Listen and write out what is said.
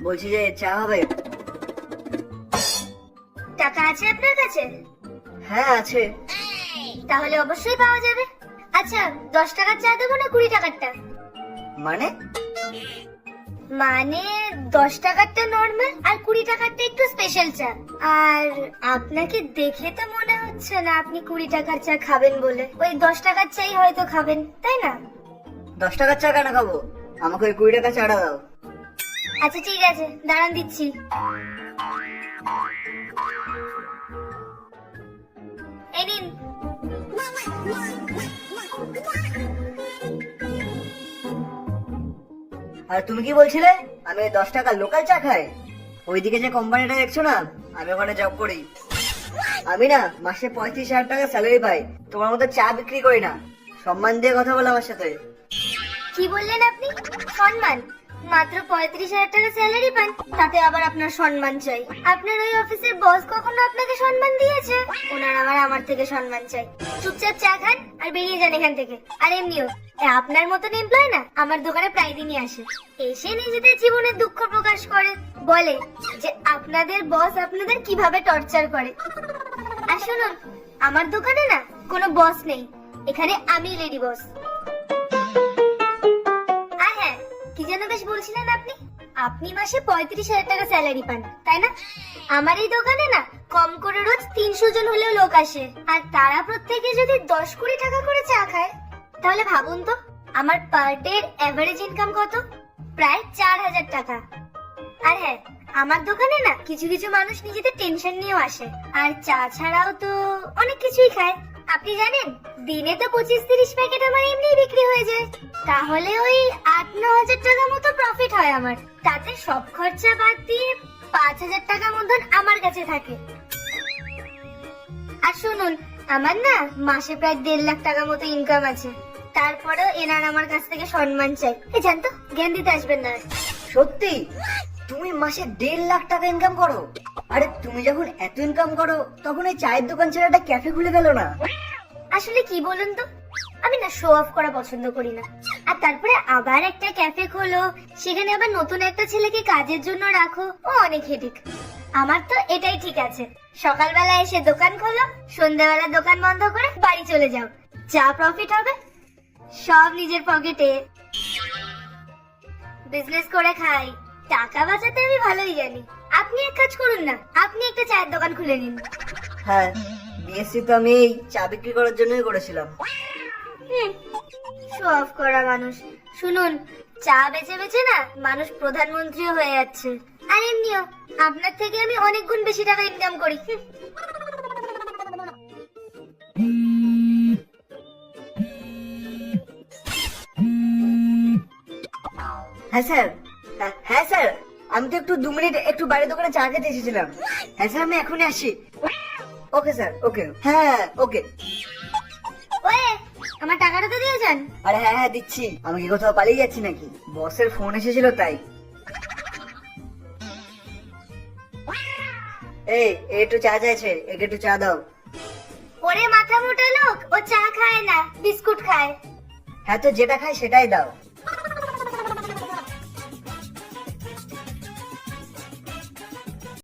বলছি যে চা হবে? টাকা আছে আপনার কাছে? হ্যাঁ আছে। তাহলে অবশ্যই পাওয়া যাবে। আচ্ছা, 10 টাকার চা দেবো না 20 টাকারটা? মানে? মানে 10 টাকারটা নর্মাল আর 20 টাকারটা একটু স্পেশাল চা। আর আপনাকে দেখে তো মনে হচ্ছে না আপনি 20 টাকার চা খাবেন বলে। ওই 10 টাকার চাই হয়তো খাবেন, তাই না? 10 টাকার চা কেন খাবো? আমাকে ওই 20 টাকা চাটা দাও। আচ্ছা ঠিক আছে, দাঁড়ান দিচ্ছি। এই নিন। আর তুমি কি বলছিলে আমি 10 টাকা লোকাল চা খাই? ওইদিকে যে কোম্পানিটা দেখছো না, আমি ওখানে জব করি। আমি না মাসে 35,000 টাকা স্যালারি পাই। তোমার মতো চা বিক্রি করি না। সম্মান দিয়ে কথা বলো আমার সাথে। কি বললেন আপনি? সম্মান? মাত্র 35,000 টাকা স্যালারি পান, তাতে আবার আপনার সম্মান চাই? আপনার ওই অফিসের বস কখনো আপনাকে সম্মান দিয়েছে? ওনার আবার আমার থেকে সম্মান চাই। চুপচাপ চা খান আর বেরিয়ে যান এখান থেকে। আর এমনিও আপনার মতন এমপ্লয় না আমার দোকানে প্রায় দিনই আসে। এসে নিজেদের জীবনের দুঃখ প্রকাশ করে, বলে যে আপনাদের বস আপনাদের কিভাবে টর্চার করে। আর শুনুন, আমার দোকানে না কোনো বস নেই, এখানে আমি লেডি বস। আর হ্যাঁ, কি যেন বেশ বলছিলেন আপনি? আপনি মাসে 35,000 টাকা স্যালারি পান, তাই না? আমার এই দোকানে না কম করে রোজ 300 জন হলেও লোক আসে, আর তারা প্রত্যেকে যদি 10-20 টাকা করে চা খায়, তাহলে ভাবুন তো আমার পার ডে এভারেজ ইনকাম কত? প্রায় 4,000 টাকা। আর হ্যাঁ, আমার দোকানে না কিছু কিছু মানুষ নিজেদের টেনশন নিয়েও আসে, আর চা ছাড়াও তো অনেক কিছুই খায়। আপনি জানেন, দিনে তো 25-30 প্যাকেট আমার এমনিই বিক্রি হয়ে যায়। তাহলে ওই 8-9 হাজার টাকা মতো প্রফিট হয় আমার। তাতে সব খরচা বাদ দিয়ে 5,000 টাকা মতন আমার কাছে থাকে। আর শুনুন, আমার না মাসে প্রায় 1.5 লাখ টাকা মতো ইনকাম আছে। তারপরেও এনার আমার কাছ থেকে সম্মান চাই। জানতো, জ্ঞান দিতে আসবেন না। সত্যি? তুমি মাসে 1.5 লাখ টাকা ইনকাম করো? আরে তুমি যখন এত ইনকাম করো তখন এই চায়ের দোকান ছেড়ে একটা ক্যাফে খুলে গেল না? আসলে কি বলুন তো, আমি না শো অফ করা পছন্দ করি না। আর তারপরে আবার একটা ক্যাফে খোলো, সেখানে আবার নতুন একটা ছেলেকে কাজের জন্য রাখো, ও অনেক হেডেক। আমার তো এটাই ঠিক আছে, সকালবেলা এসে দোকান খোলো, সন্ধ্যাবেলা দোকান বন্ধ করে বাড়ি চলে যাও। যা প্রফিট হবে সব নিজের পকেটে। বিজনেস করে খাই, টাকা বাঁচাতে আমি ভালোই জানি। আপনি এক কাজ করুন না, আপনি একটা চায়ের দোকান খুলে নিন। হ্যাঁ, বিএসসি তো আমি এই চা বিক্রি করার জন্যই করেছিলাম। শো অফ করা মানুষ। শুনুন, চা বেচে বেচে না মানুষ প্রধানমন্ত্রীও হয়ে যাচ্ছে। আর এমনিও আপনার থেকে আমি অনেক গুণ বেশি টাকা ইনকাম করি। হ্যাঁ স্যার। হ্যাঁ স্যার, আমি তো একটু 2 মিনিট একটু বাইরের দোকানে চা খেতে এসেছিলাম। হ্যাঁ স্যার, আমি এখনই আসি। ওকে স্যার, ওকে। হ্যাঁ ওকে। ওয়ে, আমার টাকাটা তো দিয়েছেন? আরে হ্যাঁ হ্যাঁ দিচ্ছি। আমি কি কোথাও পালিয়ে যাচ্ছি নাকি? বসের ফোন এসেছিল তাই। এই একটু চা চাইছে, একে একটু চা দাও। ওরে মাথা মোটা লোক, ও চা খায় না, বিস্কুট খায়। হ্যাঁ তো যেটা খাই সেটাই দাও।